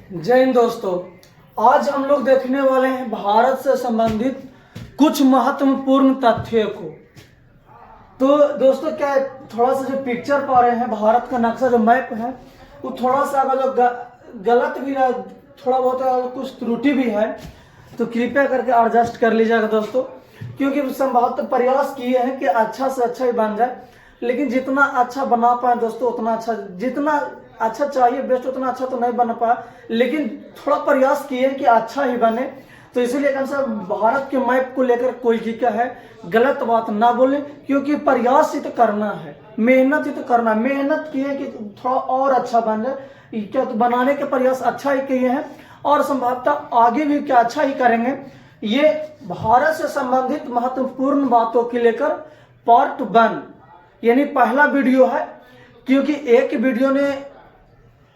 जय हिंद दोस्तों। आज हम लोग देखने वाले हैं भारत से संबंधित कुछ महत्वपूर्ण तथ्यों को। तो दोस्तों क्या है, थोड़ा सा जो पिक्चर पा रहे हैं, भारत का नक्शा जो मैप है वो थोड़ा सा अगर जो गलत भी है, थोड़ा बहुत कुछ त्रुटि भी है तो कृपया करके एडजस्ट कर लीजिएगा दोस्तों, क्योंकि संभवतः प्रयास किए हैं कि अच्छा से अच्छा ही बन जाए, लेकिन जितना अच्छा बना पाए दोस्तों उतना अच्छा, जितना अच्छा चाहिए बेस्ट उतना अच्छा तो नहीं बन पाया, लेकिन थोड़ा प्रयास किए कि अच्छा ही बने। तो इसीलिए कम से भारत के मैप को लेकर कोई जी का है गलत बात ना बोले, क्योंकि प्रयास ही तो करना है, मेहनत ही तो करना है। मेहनत किए कि थोड़ा और अच्छा बन जाए, क्या तो बनाने के प्रयास अच्छा ही किए हैं और संभवतः आगे भी क्या अच्छा ही करेंगे। ये भारत से संबंधित महत्वपूर्ण बातों को लेकर पार्ट 1 यानी पहला वीडियो है, क्योंकि एक वीडियो ने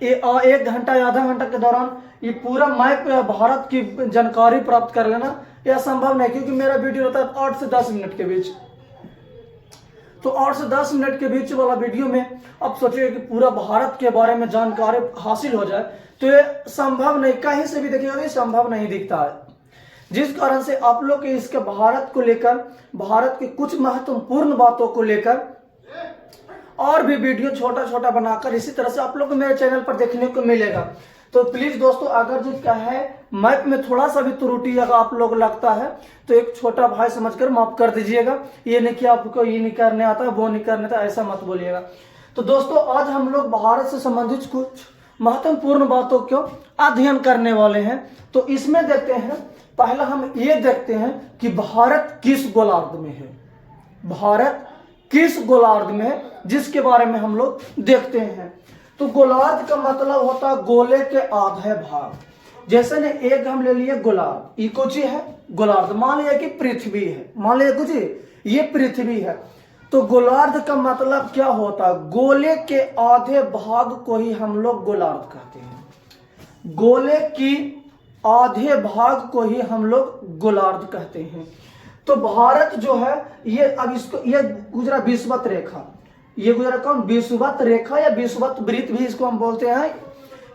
1 घंटा या आधा घंटा के दौरान ये पूरा मैप भारत की जानकारी प्राप्त कर लेना यह संभव नहीं, क्योंकि मेरा वीडियो रहता है 8 से 10 मिनट के बीच। तो 8 से 10 मिनट के बीच वाला वीडियो में अब सोचिए कि पूरा भारत के बारे में जानकारी हासिल हो जाए तो ये संभव नहीं, कहीं से भी देखिएगा ये संभव नहीं दिखता है। जिस कारण से आप लोग इसके भारत को लेकर, भारत की कुछ महत्वपूर्ण बातों को लेकर और भी वीडियो छोटा छोटा बनाकर इसी तरह से आप लोग को मेरे चैनल पर देखने को मिलेगा। तो प्लीज दोस्तों, अगर जो क्या है मैप में थोड़ा सा भी त्रुटि अगर आप लोग लगता है तो एक छोटा भाई समझकर माफ कर दीजिएगा। ये नहीं कि आपको ये नहीं करने आता वो नहीं करने आता, ऐसा मत बोलिएगा। तो दोस्तों आज हम लोग भारत से संबंधित कुछ महत्वपूर्ण बातों को अध्ययन करने वाले हैं। तो इसमें देखते हैं, पहला हम ये देखते हैं कि भारत किस गोलार्ध में है, भारत किस गोलार्ध में है, जिसके बारे में हम लोग देखते हैं। तो गोलार्ध का मतलब होता है गोले के आधे भाग। जैसे ने एक हम ले लिए गोलार्ध, ये कुछ है गोलार्ध, मान लिया कि पृथ्वी है, मान लिया कुछ ये पृथ्वी है। तो गोलार्ध का मतलब क्या होता है, गोले के आधे भाग को ही हम लोग गोलार्ध कहते हैं। गोले की आधे भाग को ही हम लोग गोलार्ध कहते हैं। तो भारत जो है ये अब इसको ये गुजरा विषुवत रेखा, ये गुजरा कौन, विषुवत रेखा या विषुवत वृत्त भी इसको हम बोलते हैं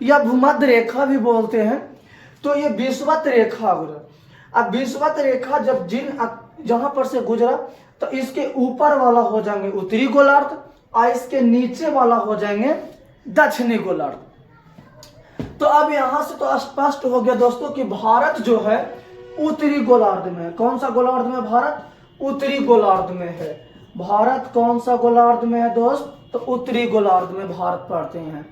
या भूमध्य रेखा भी बोलते हैं। तो ये विषुवत रेखा गुजरा। अब विषुवत रेखा जब जहां पर से गुजरा तो इसके ऊपर वाला हो जाएंगे उत्तरी गोलार्ध और इसके नीचे वाला हो जाएंगे दक्षिणी गोलार्ध। तो अब यहां से तो स्पष्ट हो गया दोस्तों कि भारत जो है उत्तरी गोलार्ध में है। कौन सा गोलार्ध में भारत, उत्तरी गोलार्ध में है। भारत कौन सा गोलार्ध में है दोस्त, तो उत्तरी गोलार्ध में भारत पढ़ते हैं।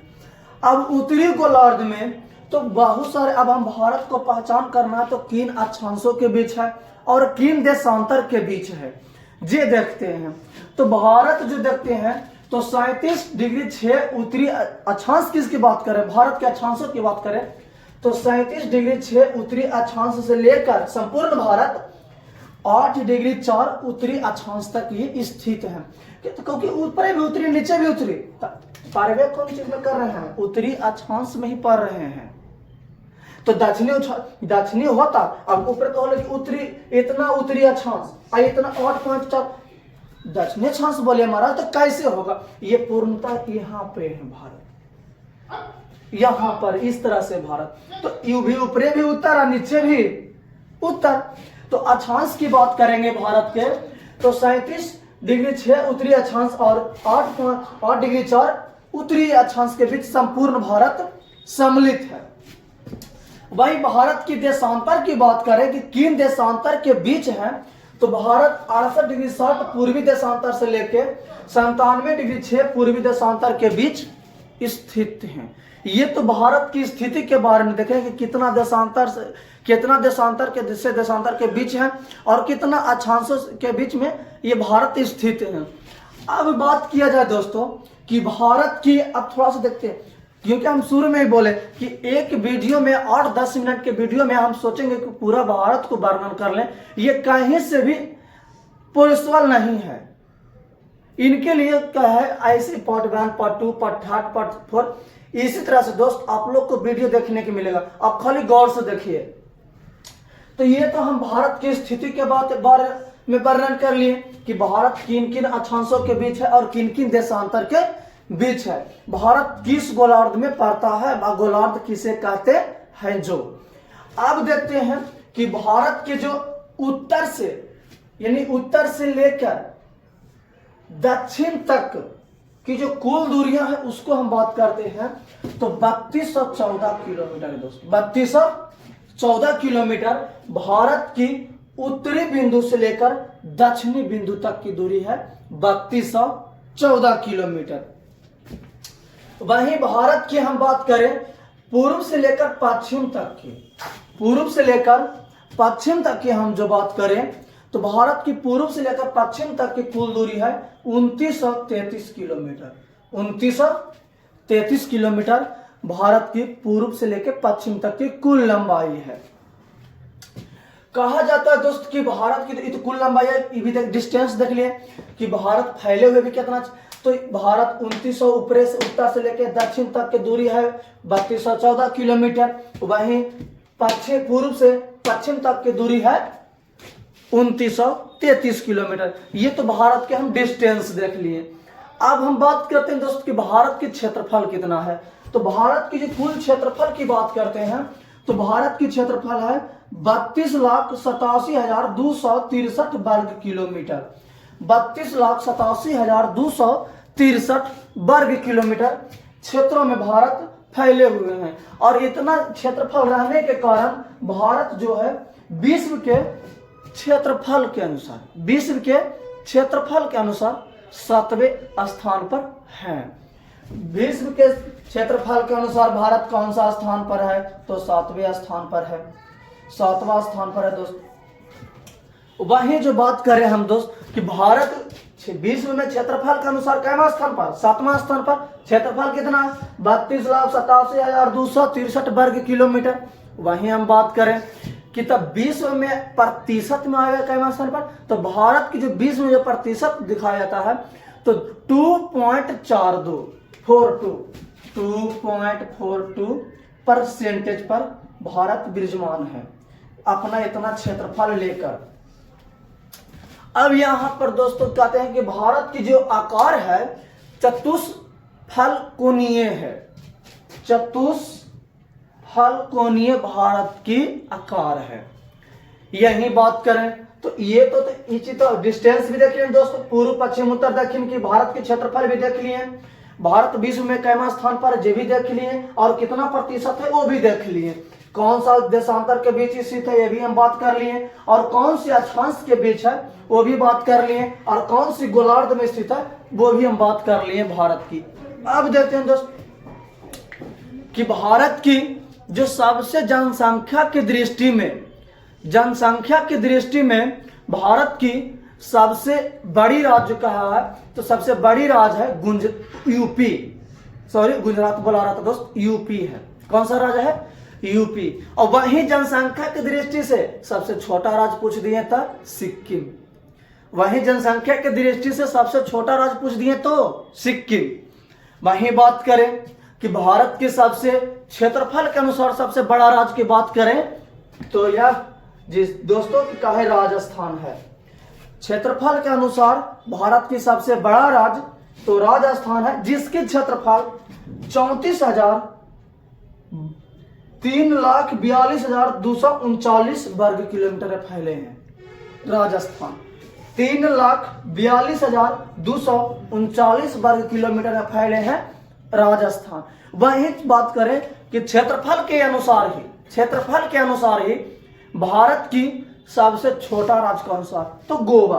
अब उत्तरी गोलार्ध में तो बहुत सारे, अब हम भारत को पहचान करना है तो किन अक्षांशों के बीच है और किन देशांतर के बीच है ये देखते हैं। तो भारत जो देखते हैं तो 37°6 उत्तरी अक्षांश किसकी बात करें, भारत के अक्षांशों की बात करें तो 37°6 उत्तरी अक्षांश से लेकर संपूर्ण भारत 8°4 उत्तरी अक्षांश तक ये स्थित है। क्योंकि ऊपर भी उत्तरी नीचे भी उत्तरी, पारवे कौन चीज में कर रहे हैं, उत्तरी अक्षांश में ही पढ़ रहे हैं। तो दक्षिणी होता, अब ऊपर तो बोले कि उत्तरी, इतना उत्तरी अक्षांश और इतना 8.4 दक्षिणी अक्षांश बोले हमारा, तो कैसे होगा, ये पूर्णतः यहाँ पे है भारत, यहाँ पर इस तरह से भारत। तो यू भी ऊपरे भी उत्तर और नीचे भी उत्तर। तो अक्षांश की बात करेंगे भारत के तो 37°6 उत्तरी अक्षांश और 8.4 उत्तरी अक्षांश के बीच संपूर्ण भारत सम्मिलित है। वही भारत की देशांतर की बात करें कि किन देशांतर के बीच है तो भारत 68°60 पूर्वी देशांतर से लेकर 97°6 पूर्वी देशांतर के बीच स्थित है। ये तो भारत की स्थिति के बारे में देखें कि कितना देशांतर के देशांतर के बीच है और कितना अक्षांशों के बीच में ये भारत स्थित है। अब बात किया जाए दोस्तों कि भारत की, अब थोड़ा सा देखते हैं, क्योंकि हम शुरू में ही बोले कि एक वीडियो में 8-10 मिनट के वीडियो में हम सोचेंगे कि पूरा भारत को वर्णन कर लें, ये कहीं से भी पॉसिबल नहीं है। इनके लिए क्या है, ऐसे पार्ट 1, पार्ट 2, पार्ट 3, पार्ट 4 इसी तरह से दोस्त आप लोग को वीडियो देखने को मिलेगा, आप खाली गौर से देखिए। तो ये तो हम भारत की स्थिति के बारे में वर्णन कर लिए कि भारत किन किन अक्षांशों के बीच है और किन किन देशांतर के बीच है। भारत किस गोलार्ध में पड़ता है व गोलार्ध किसे कहते हैं जो। अब देखते हैं कि भारत के जो उत्तर से यानी उत्तर से लेकर दक्षिण तक की जो कुल दूरियां हैं उसको हम बात करते हैं तो 3214 किलोमीटर है दोस्तों। 3214 किलोमीटर भारत की उत्तरी बिंदु से लेकर दक्षिणी बिंदु तक की दूरी है 3214 किलोमीटर। वहीं भारत की हम बात करें पूर्व से लेकर पश्चिम तक की, पूर्व से लेकर पश्चिम तक की हम जो बात करें तो भारत की पूर्व से लेकर पश्चिम तक की कुल दूरी है 2933 किलोमीटर। 2933 किलोमीटर भारत की पूर्व से लेकर पश्चिम तक की कुल लंबाई है। कहा जाता है दोस्त कि भारत की तो कुल लंबाई है, ये भी डिस्टेंस देख लिए कि भारत फैले हुए भी कितना, तो भारत 2900 ऊपर से उत्तर से लेकर दक्षिण तक की दूरी है 3214 किलोमीटर। वहीं पश्चिम पूर्व से पश्चिम तक की दूरी है 2933 किलोमीटर। ये तो भारत के हम डिस्टेंस देख लिए। अब हम बात करते हैं दोस्त कि भारत की क्षेत्रफल कितना है। तो भारत की जो कुल क्षेत्रफल की बात करते हैं तो भारत की क्षेत्रफल है 32,87,263 वर्ग किलोमीटर। 32,87,263 वर्ग किलोमीटर क्षेत्रों में भारत फैले हुए हैं। और इतना क्षेत्रफल रहने के कारण भारत जो है विश्व के क्षेत्रफल के अनुसार, विश्व के क्षेत्रफल के अनुसार 7वें स्थान पर है। विश्व के क्षेत्रफल के अनुसार भारत कौन सा स्थान पर है तो 7वें स्थान पर है, 7वां स्थान पर है दोस्त। वहीं जो बात करें हम दोस्त कि भारत विश्व में क्षेत्रफल के अनुसार कैवा स्थान पर, 7वां स्थान पर। क्षेत्रफल कितना 32,87,263 वर्ग किलोमीटर। वहीं हम बात करें कि तब विश्व में प्रतिशत में आएगा कैवा स्थान पर, तो भारत की जो विश्व में जो प्रतिशत दिखाया जाता है तो 2.42% पर भारत विराजमान है अपना इतना क्षेत्रफल लेकर। अब यहां पर दोस्तों कहते हैं कि भारत की जो आकार है चतुष्फलकोणीय है, चतुष्फलकोणीय भारत की आकार है। यही बात करें तो ये तो डिस्टेंस भी देख लिए दोस्तों, पूर्व पश्चिम उत्तर दक्षिण की भारत के क्षेत्रफल भी देख लिए, भारत विश्व में कैवा स्थान पर है ये भी देख लिए, और कितना प्रतिशत है वो भी देख लिए, कौन सा देशांतर के बीच स्थित है ये भी हम बात कर लिए, और कौन सी अक्षांश के बीच है वो भी बात कर लिए, और कौन सी गोलार्ध में स्थित है वो भी हम बात कर लिए भारत की। अब देखते हैं दोस्त कि भारत की जो सबसे जनसंख्या की दृष्टि में भारत की सबसे बड़ी राज्य कहा है तो सबसे बड़ी राज्य है यूपी, सॉरी गुजरात बोला रहा था दोस्त, यूपी है। कौन सा राज्य है यूपी। और वहीं जनसंख्या की दृष्टि से सबसे छोटा राज्य पूछ दिए था सिक्किम। वहीं जनसंख्या की दृष्टि से सबसे छोटा राज्य पूछ दिए तो सिक्किम। वहीं बात करें कि भारत के सबसे क्षेत्रफल के अनुसार सबसे बड़ा राज्य की बात करें तो यह जिस दोस्तों का है राजस्थान है। क्षेत्रफल के अनुसार भारत की सबसे बड़ा राज्य तो राजस्थान है, जिसके क्षेत्रफल 3,42,239 वर्ग किलोमीटर फैले हैं। राजस्थान 3,42,239 वर्ग किलोमीटर फैले हैं राजस्थान। वहीं बात करें कि क्षेत्रफल के अनुसार ही भारत की सबसे छोटा राज्य कौन सा तो गोवा।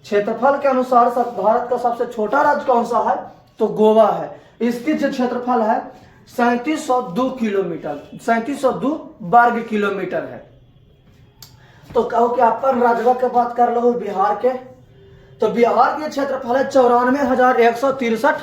क्षेत्रफल के अनुसार भारत का सबसे छोटा राज्य कौन सा है तो गोवा है। इसकी जो क्षेत्रफल है 3702 किलोमीटर, 3702 वर्ग किलोमीटर है। तो कहो कि अपन राज्य के बात कर लो बिहार के, तो बिहार के क्षेत्रफल है 94,163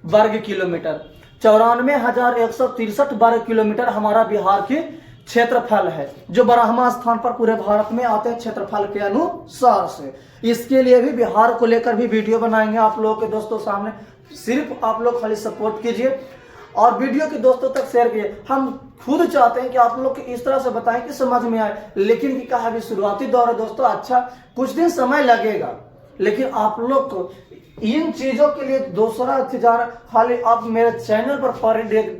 वर्ग किलोमीटर। 94,163 वर्ग किलोमीटर हमारा बिहार की क्षेत्रफल है, जो 12वां स्थान पर पूरे भारत में आते हैं क्षेत्रफल के अनुसार से। इसके लिए भी बिहार को लेकर भी वीडियो बनाएंगे आप लोगों के दोस्तों सामने। सिर्फ आप लोग खाली सपोर्ट कीजिए और वीडियो के दोस्तों तक शेयर कीजिए। हम खुद चाहते हैं कि आप लोग इस तरह से बताएं कि समझ में आए, लेकिन क्या है शुरुआती दौर है दोस्तों, अच्छा कुछ दिन समय लगेगा। लेकिन आप लोग को इन चीजों के लिए दूसरा इंतजार, खाली आप मेरे चैनल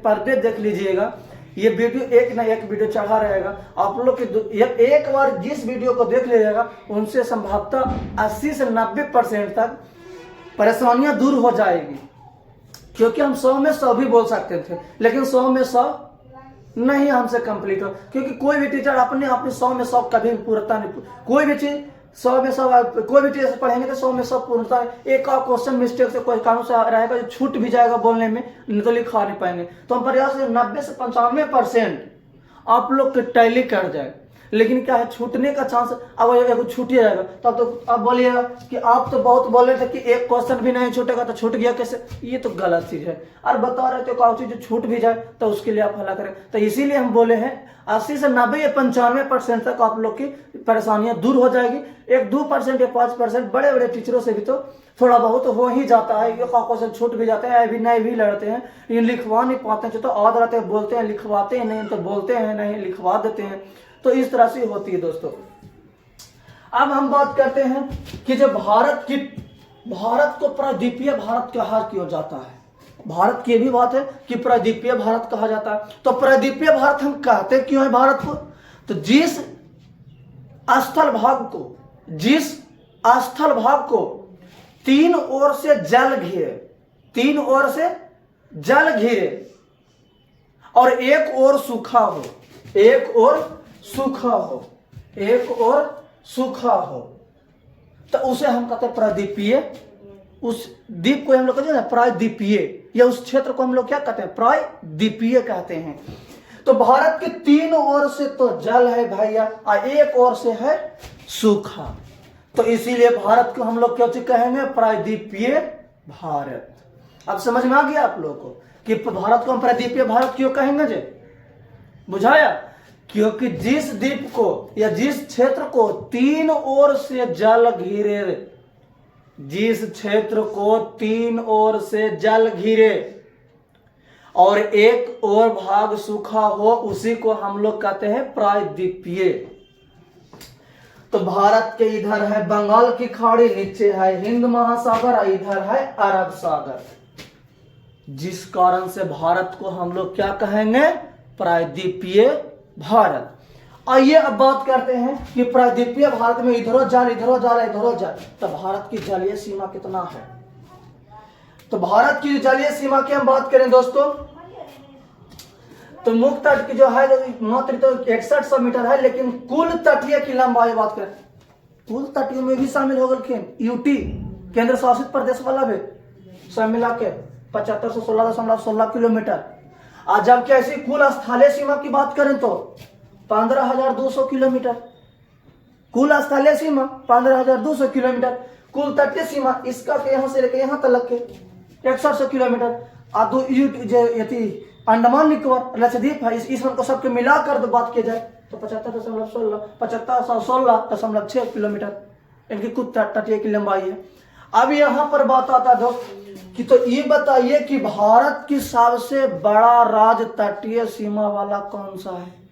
पर डे देख लीजिएगा, ये वीडियो एक ना एक वीडियो चढ़ा रहेगा। आप लोग के एक बार जिस वीडियो को देख लीजिएगा उनसे संभवतः 80 से 90% तक परेशानियां दूर हो जाएगी। क्योंकि हम 100 में 100 भी बोल सकते थे, लेकिन 100 में 100 नहीं हमसे कंप्लीट हो, क्योंकि कोई भी टीचर अपने 100 में 100 कभी पूर्णता नहीं, कोई भी चीज 100 में 100, कोई भी चीज पढ़ेंगे तो 100 में 100 पूर्णता है। एक का क्वेश्चन मिस्टेक से कोई कानून से रहेगा जो छूट भी जाएगा बोलने में, नहीं तो लिखा नहीं पाएंगे। तो हम प्रयास 90 से 95% आप लोग के टैली कर जाए, लेकिन क्या है छूटने का चांस, अब छूट ही जाएगा। तब तो अब बोलिएगा कि आप तो बहुत बोले थे कि एक क्वेश्चन भी नहीं छूटेगा तो छूट गया कैसे, ये तो गलत चीज है। और बता रहे थे कोई चीज छूट भी जाए तो उसके लिए आप हला करें। तो इसीलिए हम बोले हैं 80 से 90 या 95% तक आप लोग की परेशानियां दूर हो जाएगी। 1-2% या 5% बड़े बड़े टीचरों से भी तो थोड़ा बहुत हो ही जाता है, ये क्वेश्चन छूट भी जाते हैं, अभी नहीं भी लड़ते हैं, ये लिखवा नहीं पाते हैं, तो आद रहते हैं, बोलते हैं लिखवाते हैं नहीं, तो बोलते हैं नहीं लिखवा देते हैं। तो इस तरह से होती है दोस्तों। अब हम बात करते हैं कि जब भारत को प्रायद्वीपीय भारत कहा क्यों जाता है। भारत की भी बात है कि प्रायद्वीपीय भारत कहा जाता है। तो प्रायद्वीपीय भारत हम कहते क्यों है भारत को, तो जिस स्थल भाग को तीन ओर से जल घिरे और एक ओर सूखा हो, तो उसे हम कहते हैं प्रायद्वीपीय। उस द्वीप को हम लोग कहते हैं प्रायद्वीपीय, या उस क्षेत्र को हम लोग क्या कहते हैं, प्रायद्वीपीय कहते हैं। तो भारत के तीन ओर से तो जल है भैया, और एक ओर से है सूखा, तो इसीलिए भारत को हम लोग क्या कहेंगे, प्रायद्वीपीय भारत। अब समझ में आ गया आप लोगों को कि भारत को हम प्रायद्वीपीय भारत क्यों कहेंगे जे, बुझाया? क्योंकि जिस द्वीप को या जिस क्षेत्र को तीन ओर से जल घिरे और एक और भाग सूखा हो, उसी को हम लोग कहते हैं प्रायद्वीपीय। तो भारत के इधर है बंगाल की खाड़ी, नीचे है हिंद महासागर और इधर है अरब सागर, जिस कारण से भारत को हम लोग क्या कहेंगे, प्रायद्वीपीय भारत। आइए अब बात करते हैं कि प्रायद्वीपीय भारत में इधरो जाल, तो भारत की जलीय सीमा कितना है। तो भारत की जलीय सीमा की हम बात करें दोस्तों, तो मुख्य तट की जो है मात्र तो 6100 मीटर है, लेकिन कुल तटीय की लंबाई बात करें, कुल तटीय में भी शामिल हो गए यूटी केंद्र शासित प्रदेश वाला भी सब मिला के 75 से 16.16 किलोमीटर। आज जबकि ऐसी कुल स्थलीय सीमा की बात करें तो 15,200 किलोमीटर, कुल स्थलीय सीमा 15,200 किलोमीटर। कुल तटीय सीमा इसका यहां से लेकर यहां तक के 6100 किलोमीटर। अंडमान निकोबार लक्षद्वीप है, इस को सबके मिलाकर तो बात की जाए तो 75.16 किलोमीटर इनकी कुल तटीय की लंबाई है। अब यहां पर बात आता है दोस्त कि तो ये बताइए कि भारत की सबसे बड़ा राज्य तटीय सीमा वाला कौन सा है।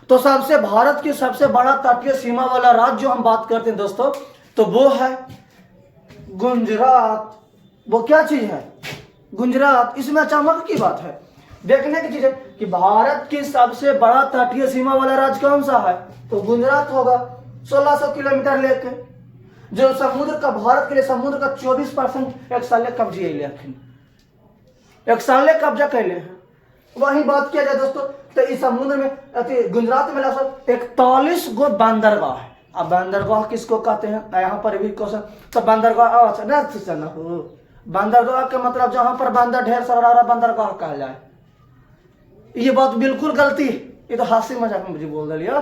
तो भारत की सबसे बड़ा तटीय सीमा वाला राज्य जो हम बात करते हैं दोस्तों, तो वो है गुजरात। वो क्या चीज है, गुजरात। इसमें अचानक की बात है, देखने की चीज है कि भारत की सबसे बड़ा तटीय सीमा वाला राज्य कौन सा है, तो गुजरात होगा। 1600 किलोमीटर लेके जो समुद्र का, भारत के लिए समुद्र का 24% एक साल कब्जा कैले हैं। वही बात किया जाए दोस्तों, तो इस समुद्र में गुजरात में 41 गो बंदरगाह है। अब बंदरगाह किसको कहते हैं, यहाँ पर भी क्वेश्चन, तो बंदरगाह बंदरगाह के मतलब जहां पर बंदर ढेर सारा बंदरगाह कहा जाए, ये बात बिल्कुल गलती है, ये तो हंसी मजाक में मुझे बोल दिया।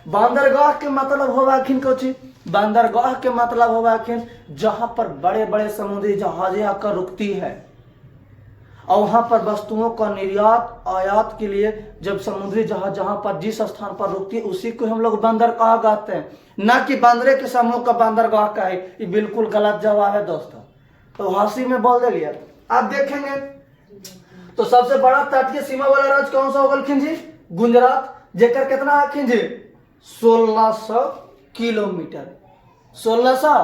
बंदरगाह के मतलब होगा बंदरगाह के मतलब होगा जहां पर बड़े बड़े समुद्री जहाजें आकर रुकती है और वहां पर वस्तुओं का निर्यात आयात के लिए जब समुद्री जहाज जहां पर जिस स्थान पर रुकती है उसी को हम लोग बंदरगाह कहते हैं, न कि बंदरे के समूह का बंदरगाह का है। ये बिल्कुल गलत जवाब है दोस्तों, तो हंसी में बोल दिया। आप देखेंगे तो सबसे बड़ा तटीय सीमा वाला राज्य कौन सा होगा जी, गुजरात, जेकर कितना है जी 1600 किलोमीटर। 1600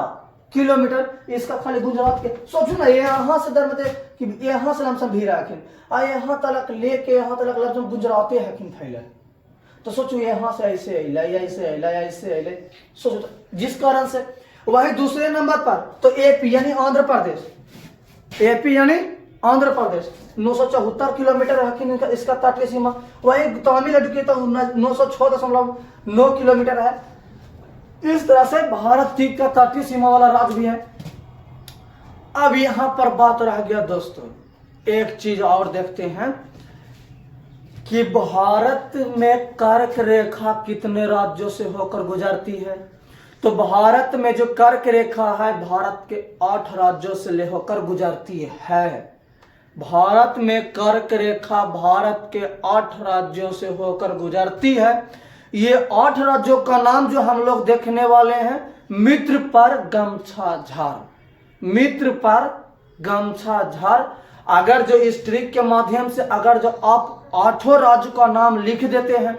किलोमीटर इसका खाली गुजरात के। सोचो ना, यहाँ से दर मतलब कि यहाँ से लमसम भी रखिन आ यहाँ तक लेके यहाँ तक लमसम गुजराते हकिन फैले। तो सोचो यहाँ से ऐसे अले, ऐसे अले, ऐसे अले, सोचो तो जिस कारण से वही दूसरे नंबर पर तो एपी यानी आंध्र प्रदेश, एपी यानी आंध्र प्रदेश 974 किलोमीटर हकिन इसका तटीय सीमा। वही तमिलनाडु की तो 906.9 किलोमीटर है। इस तरह से भारत की का तटीय सीमा वाला राज्य भी है। अब यहां पर बात रह गया दोस्तों, एक चीज और देखते हैं कि भारत में कर्क रेखा कितने राज्यों से होकर गुजरती है। तो भारत में जो कर्क रेखा है भारत के 8 राज्यों से होकर गुजरती है। भारत में कर्क रेखा भारत के 8 राज्यों से होकर गुजरती है। ये 8 राज्यों का नाम जो हम लोग देखने वाले हैं, मित्र पर गमछा झार, मित्र पर गमछा झार। अगर जो इस ट्रिक के माध्यम से अगर जो आप 8 राज्यों का नाम लिख देते हैं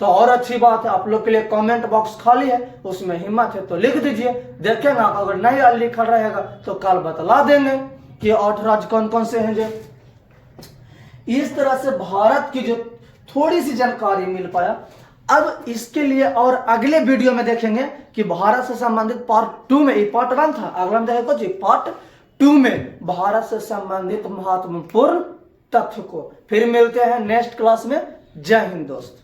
तो और अच्छी बात है। आप लोग के लिए कमेंट बॉक्स खाली है, उसमें हिम्मत है तो लिख दीजिए, देखेंगे। अगर नहीं लिखा रहेगा तो कल बतला देंगे कि 8 राज्य कौन कौन से हैं। जो इस तरह से भारत की जो थोड़ी सी जानकारी मिल पाया। अब इसके लिए और अगले वीडियो में देखेंगे कि भारत से संबंधित पार्ट 2 में, ये पार्ट 1 था, अगला में देखो जी पार्ट 2 में भारत से संबंधित महत्वपूर्ण तथ्य को। फिर मिलते हैं नेक्स्ट क्लास में। जय हिंद दोस्त।